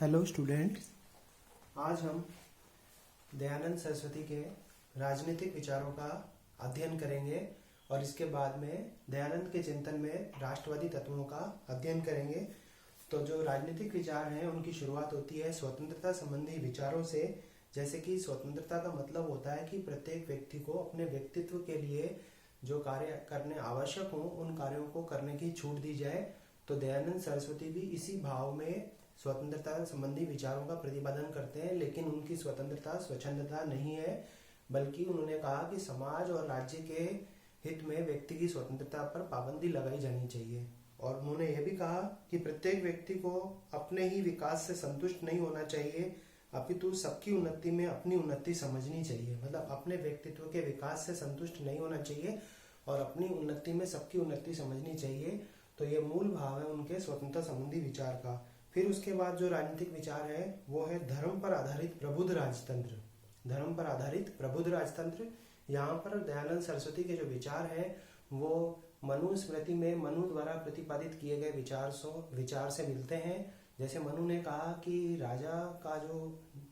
Hello students, आज हम दयानंद सरस्वती के राजनीतिक विचारों का अध्ययन करेंगे और इसके बाद में दयानंद के चिंतन में राष्ट्रवादी तत्वों का अध्ययन करेंगे। तो जो राजनीतिक विचार हैं उनकी शुरुआत होती है स्वतंत्रता संबंधी विचारों से। जैसे कि स्वतंत्रता का मतलब होता है कि प्रत्येक व्यक्ति को अपने व्यक्तित्व के लिए जो कार्य करने आवश्यक हों उन कार्यों को करने की छूट दी जाए। तो दयानंद सरस्वती भी इसी भाव में स्वतंत्रता संबंधी विचारों का प्रतिपादन करते हैं, लेकिन उनकी स्वतंत्रता स्वच्छंदता नहीं है, बल्कि उन्होंने कहा कि समाज और राज्य के हित में व्यक्ति की स्वतंत्रता पर पाबंदी लगाई जानी चाहिए। और उन्होंने यह भी कहा कि प्रत्येक व्यक्ति को अपने ही विकास से संतुष्ट नहीं होना चाहिए, अपितु सबकी उन्नति में अपनी उन्नति समझनी चाहिए। मतलब अपने व्यक्तित्व के विकास से संतुष्ट नहीं होना चाहिए और अपनी उन्नति में सबकी उन्नति समझनी चाहिए। तो ये मूल भाव है उनके स्वतंत्रता संबंधी विचार का। फिर उसके बाद जो राजनीतिक विचार है वो है धर्म पर आधारित प्रबुद्ध राजतंत्र। धर्म पर आधारित प्रबुद्ध राजतंत्र, यहाँ पर दयानंद सरस्वती के जो विचार है वो मनुस्मृति में मनु द्वारा प्रतिपादित किए गए विचार से मिलते हैं। जैसे मनु ने कहा कि राजा का जो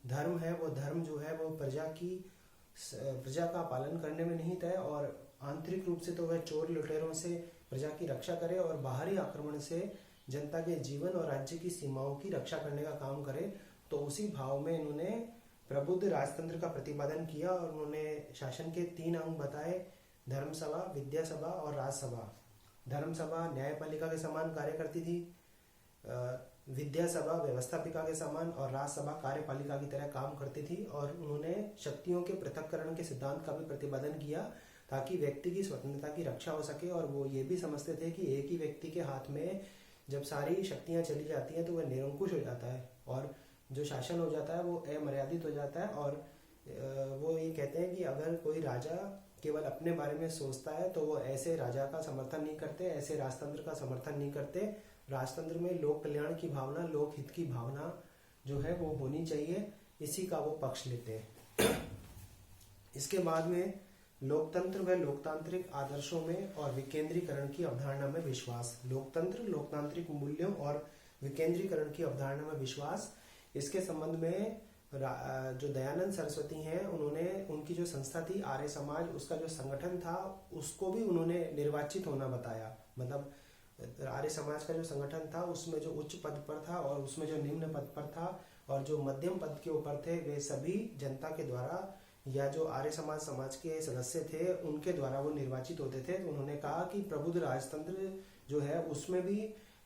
धर्म है वो धर्म जो है वो प्रजा का पालन करने में निहित है, और आंतरिक रूप से तो वह चोर लुटेरों से प्रजा की रक्षा करे और बाहरी आक्रमण से जनता के जीवन और राज्य की सीमाओं की रक्षा करने का काम करे। तो उसी भाव में इन्होंने प्रबुद्ध राजतंत्र का प्रतिपादन किया और उन्होंने शासन के 3 अंग बताए: धर्मसभा, विद्यासभा और राजसभा। धर्मसभा न्यायपालिका के समान कार्य करती थी, विद्यासभा व्यवस्थापिका के समान और राजसभा कार्यपालिका की तरह काम करती थी। और उन्होंने शक्तियों के पृथक्करण के सिद्धांत का भी प्रतिपादन किया ताकि व्यक्ति की स्वतंत्रता की रक्षा हो सके। और वो ये भी समझते थे कि एक ही व्यक्ति के हाथ में जब सारी शक्तियां चली जाती हैं तो वह निरंकुश हो जाता है और जो शासन हो जाता है वो अमर्यादित हो जाता है। और वो ये कहते हैं कि अगर कोई राजा केवल अपने बारे में सोचता है तो वो ऐसे राजा का समर्थन नहीं करते, ऐसे राजतंत्र का समर्थन नहीं करते। राजतंत्र में लोक कल्याण की भावना, लोक हित की भावना जो है वो होनी चाहिए, इसी का वो पक्ष लेते हैं। इसके बाद में लोकतंत्र व लोकतांत्रिक आदर्शों में और विकेंद्रीकरण की अवधारणा में विश्वास। लोकतंत्र, लोकतांत्रिक मूल्यों और विकेंद्रीकरण की अवधारणा में विश्वास। इसके संबंध में जो दयानंद सरस्वती हैं उन्होंने उनकी जो संस्था थी आर्य समाज, उसका जो संगठन था उसको भी उन्होंने निर्वाचित होना बताया। मतलब आर्य समाज का जो संगठन था उसमें जो उच्च पद पर था और उसमें जो निम्न पद पर था और जो मध्यम पद के ऊपर थे वे सभी जनता के द्वारा या जो आर्य समाज के सदस्य थे उनके द्वारा वो निर्वाचित होते थे। तो उन्होंने कहा कि प्रबुद्ध राजतंत्र जो है उसमें भी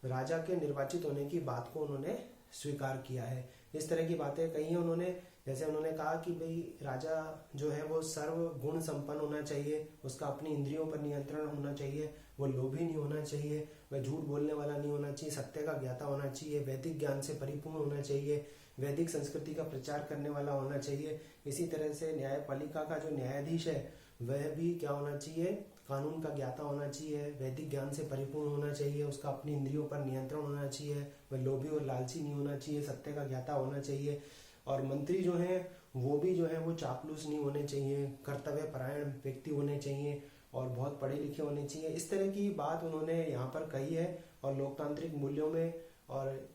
राजा के निर्वाचित होने की बात को उन्होंने स्वीकार किया है। इस तरह की बातें कही हैं उन्होंने। जैसे उन्होंने कहा कि भाई राजा जो है वो सर्व गुण संपन्न होना चाहिए, उसका अपनी इंद्रियों पर नियंत्रण होना चाहिए, वो लोभी नहीं होना चाहिए, वह झूठ बोलने वाला नहीं होना चाहिए, सत्य का ज्ञाता होना चाहिए, वैदिक ज्ञान से परिपूर्ण होना चाहिए, वैदिक संस्कृति का प्रचार करने वाला होना चाहिए। इसी तरह से न्यायपालिका का जो न्यायाधीश है वह भी क्या होना चाहिए, कानून का ज्ञाता होना चाहिए, वैदिक ज्ञान से परिपूर्ण होना चाहिए, उसका अपनी इंद्रियों पर नियंत्रण होना चाहिए, वह लोभी और लालची नहीं होना चाहिए, सत्य का ज्ञाता होना चाहिए। और मंत्री जो हैं वो भी जो है वो चापलूस नहीं होने चाहिए, कर्तव्य परायण व्यक्ति होने चाहिए और बहुत पढ़े लिखे होने चाहिए। इस तरह की बात उन्होंने यहाँ पर कही है। और लोकतांत्रिक मूल्यों में और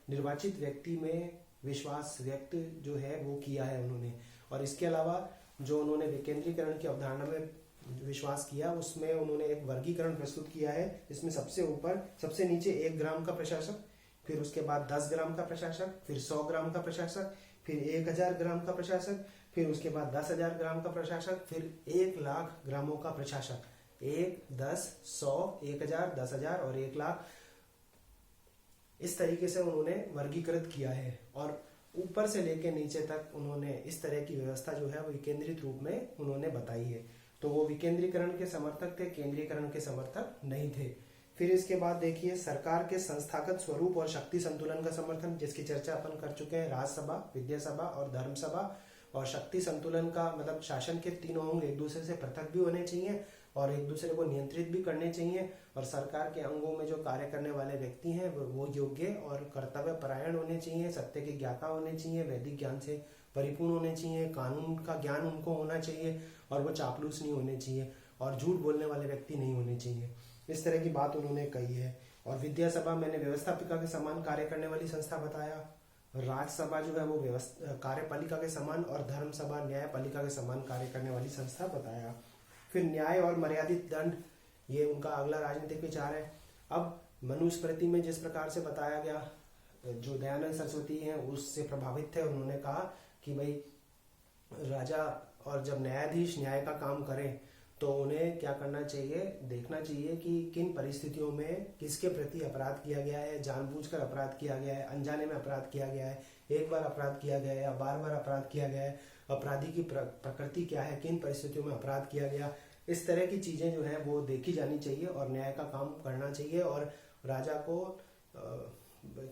निर्वाचित व्यक्ति में विश्वास व्यक्त जो है वो किया है उन्होंने। और इसके अलावा जो उन्होंने विकेंद्रीकरण की अवधारणा में विश्वास किया उसमें उन्होंने एक वर्गीकरण प्रस्तुत किया है। इसमें सबसे नीचे 1 ग्राम का प्रशासक, फिर उसके बाद 10 ग्राम का प्रशासक, फिर 100 ग्राम का प्रशासक, फिर 1000 ग्राम का प्रशासक, फिर उसके बाद 10,000 ग्राम का प्रशासक, फिर 1,00,000 ग्रामों का प्रशासक। 1, 10, 100, 1000, 10,000 और 1,00,000, इस तरीके से उन्होंने वर्गीकृत किया है। और ऊपर से लेकर नीचे तक उन्होंने इस तरह की व्यवस्था जो है वो विकेंद्रित रूप में उन्होंने बताई है। तो वो विकेंद्रीकरण के समर्थक थे, केंद्रीकरण के समर्थक नहीं थे। फिर इसके बाद देखिए सरकार के संस्थागत स्वरूप और शक्ति संतुलन का समर्थन, जिसकी चर्चा अपन कर चुके हैं। राजसभा, विद्यासभा और धर्मसभा। और शक्ति संतुलन का मतलब शासन के 3 अंग एक दूसरे से पृथक भी होने चाहिए और एक दूसरे को नियंत्रित भी करने चाहिए। और सरकार के अंगों में जो कार्य करने वाले व्यक्ति हैं वो योग्य और कर्तव्य परायण होने चाहिए, सत्य के ज्ञाता होने चाहिए, वैदिक ज्ञान से परिपूर्ण होने चाहिए, कानून का ज्ञान उनको होना चाहिए और वो चापलूस नहीं होने चाहिए और झूठ बोलने वाले व्यक्ति नहीं होने चाहिए। इस तरह की बात उन्होंने कही है। और विद्यासभा मैंने व्यवस्थापिका के समान कार्य करने वाली संस्था बताया। राज्यसभा जो है वो कार्यपालिका के समान, और धर्म सभा न्यायपालिका के समान कार्य करने वाली संस्था बताया। फिर न्याय और मर्यादित दंड, ये उनका अगला राजनीतिक विचार है। अब मनुस्मृति में जिस प्रकार से बताया गया, जो दयानंद सरस्वती हैं उससे प्रभावित थे। उन्होंने कहा कि भाई राजा और जब न्यायाधीश न्याय का काम करें तो उन्हें क्या करना चाहिए, देखना चाहिए कि किन परिस्थितियों में किसके प्रति अपराध किया गया है, जानबूझकर अपराध किया गया है, अनजाने में अपराध किया गया है, एक बार अपराध किया गया है या बार बार अपराध किया गया है, अपराधी की प्रकृति क्या है, किन परिस्थितियों में अपराध किया गया। इस तरह की चीजें जो है वो देखी जानी चाहिए और न्याय का काम करना चाहिए। और राजा को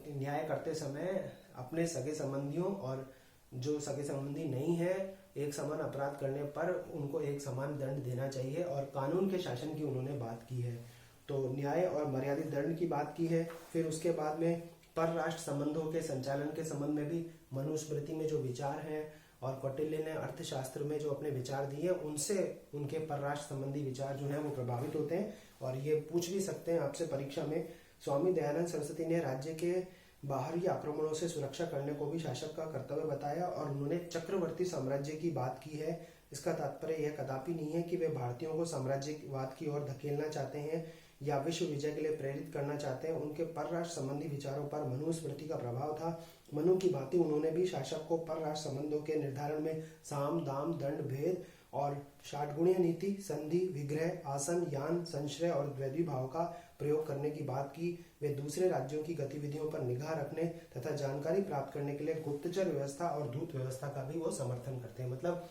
न्याय करते समय अपने सगे संबंधियों और जो सगे संबंधी नहीं है एक समान अपराध करने पर उनको एक समान दंड देना चाहिए, और कानून के शासन की उन्होंने बात की है। तो न्याय और मर्यादित दंड की बात की है। फिर उसके बाद में परराष्ट्र संबंधों के संचालन के संबंध में भी मनुस्मृति में जो विचार हैं और कौटिल्य ने अर्थशास्त्र में जो अपने विचार दिए उनसे उनके परराष्ट्र संबंधी विचार जो हैं वो प्रभावित होते हैं। और ये पूछ भी सकते हैं आपसे परीक्षा में, स्वामी दयानंद सरस्वती ने राज्य के बाहरी आक्रमणों से सुरक्षा करने को भी शासक का कर्तव्य बताया, और उन्होंने चक्रवर्ती साम्राज्य की बात की है। इसका तात्पर्य यह कदापि नहीं है कि वे भारतीयों को साम्राज्यवाद की ओर धकेलना चाहते हैं या विश्व विजय के लिए प्रेरित करना चाहते हैं। उनके परराष्ट्र संबंधी विचारों पर मनुस्मृति का प्रभाव था। मनु की भांति उन्होंने भी शासक को परराष्ट्र संबंधों के निर्धारण में साम दाम दंड भेद और षाटगुणीय नीति, संधि, विग्रह, आसन, यान, संश्रय और द्वैद्विभाव का प्रयोग करने की बात की। वे दूसरे राज्यों की गतिविधियों पर निगाह रखने तथा जानकारी प्राप्त करने के लिए गुप्तचर व्यवस्था और दूत व्यवस्था का भी वो समर्थन करते हैं। मतलब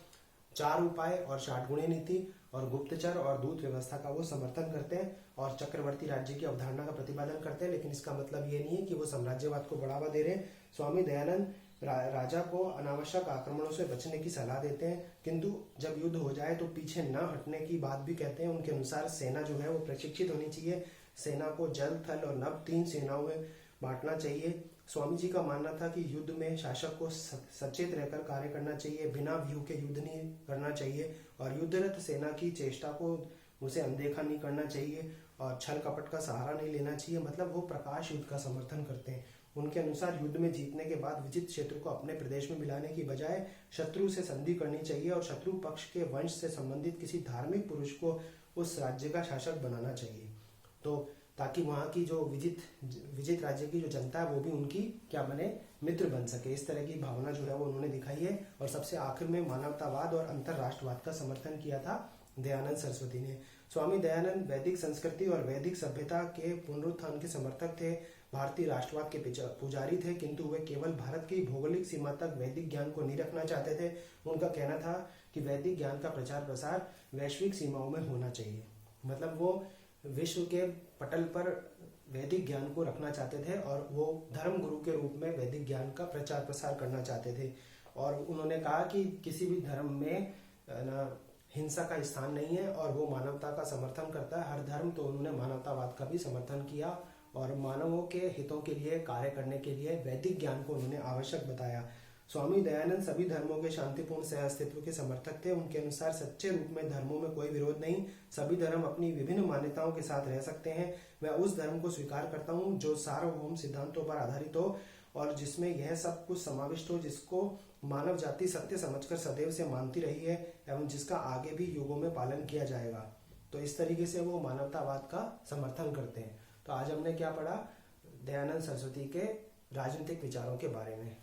4 उपाय और षाटगुणीय नीति और गुप्तचर और दूत व्यवस्था का वो समर्थन करते हैं और चक्रवर्ती राज्य की अवधारणा का प्रतिपादन करते हैं। लेकिन इसका मतलब ये नहीं है कि वो साम्राज्यवाद को बढ़ावा दे रहे हैं। स्वामी दयानंद राजा को अनावश्यक आक्रमणों से बचने की सलाह देते हैं, किंतु जब युद्ध हो जाए तो पीछे न हटने की बात भी कहते हैं। उनके अनुसार सेना जो है वो प्रशिक्षित होनी चाहिए। सेना को जल, थल और नभ 3 सेनाओं में बांटना चाहिए। स्वामी जी का मानना था कि युद्ध में शासक को सचेत रहकर कार्य करना चाहिए, बिना व्यूह के युद्ध नहीं करना चाहिए, और युद्धरत सेना की चेष्टा को उसे अनदेखा नहीं करना चाहिए और छल कपट का सहारा नहीं लेना चाहिए। मतलब वो प्रकाश युद्ध का समर्थन करते हैं। उनके अनुसार युद्ध में जीतने के बाद विजित क्षेत्र को अपने प्रदेश में मिलाने की बजाय शत्रु से संधि करनी चाहिए और शत्रु पक्ष के वंश से संबंधित किसी धार्मिक पुरुष को उस राज्य का शासक बनाना चाहिए, तो ताकि वहाँ की जो विजित राज्य की जो जनता है वो भी उनकी क्या बने, मित्र बन सके। इस तरह की भावना जो है वो उन्होंने दिखाई है। और सबसे आखिर में मानवतावाद और अंतरराष्ट्रवाद का समर्थन किया था दयानंद सरस्वती ने। स्वामी दयानंद वैदिक संस्कृति और वैदिक सभ्यता के पुनरुत्थान के समर्थक थे, भारतीय राष्ट्रवाद के पुजारी थे, किंतु वे केवल भारत की भौगोलिक सीमा तक वैदिक ज्ञान को नहीं रखना चाहते थे। उनका कहना था कि वैदिक ज्ञान का प्रचार प्रसार वैश्विक सीमाओं में होना चाहिए। मतलब वो विश्व के पटल पर वैदिक ज्ञान को रखना चाहते थे और वो धर्म गुरु के रूप में वैदिक ज्ञान का प्रचार प्रसार करना चाहते थे। और उन्होंने कहा कि किसी भी धर्म में हिंसा का स्थान नहीं है और वो मानवता का समर्थन करता है, हर धर्म। तो उन्होंने मानवतावाद का भी समर्थन किया और मानवों के हितों के लिए कार्य करने के लिए वैदिक ज्ञान को उन्होंने आवश्यक बताया। स्वामी दयानंद सभी धर्मों के शांतिपूर्ण सह अस्तित्व के समर्थक थे। उनके अनुसार सच्चे रूप में धर्मों में कोई विरोध नहीं, सभी धर्म अपनी विभिन्न मान्यताओं के साथ रह सकते हैं। मैं उस धर्म को स्वीकार करता हूँ जो सार्वभौम सिद्धांतों पर आधारित हो और जिसमें यह सब कुछ समाविष्ट हो, जिसको मानव जाति सत्य समझकर सदैव से मानती रही है एवं जिसका आगे भी युगों में पालन किया जाएगा। तो इस तरीके से वो मानवतावाद का समर्थन करते हैं। तो आज हमने क्या पढ़ा, दयानंद सरस्वती के राजनीतिक विचारों के बारे में।